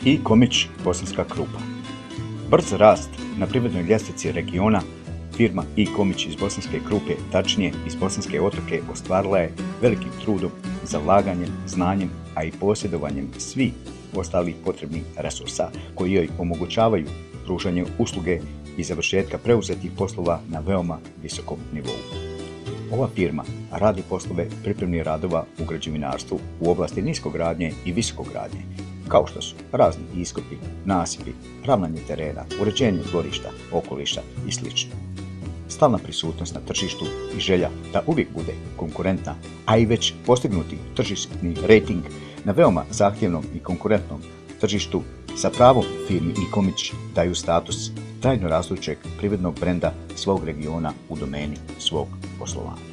I Komić, Bosanska Krupa. Brz rast na privrednoj ljestvici regiona firma I Komić iz Bosanske Krupe, tačnije iz Bosanske Otoke, ostvarila je velikim trudom, zalaganjem, znanjem, a i posjedovanjem svih ostalih potrebnih resursa koji joj omogućavaju pružanje usluge i završetka preuzetih poslova na veoma visokom nivou. Ova firma radi poslove pripremnih radova u građevinarstvu u oblasti niskogradnje i visokogradnje, kao što su razni iskopi, nasipi, ravnanje terena, uređenje dvorišta, okoliša i sl. Stalna prisutnost na tržištu i želja da uvijek bude konkurentna, a i već postignuti tržišni rejting na veoma zahtjevnom i konkurentnom tržištu sa pravom firmi I Komić daju status trajno rastućeg privrednog brenda svog regiona u domeni svog poslovanja.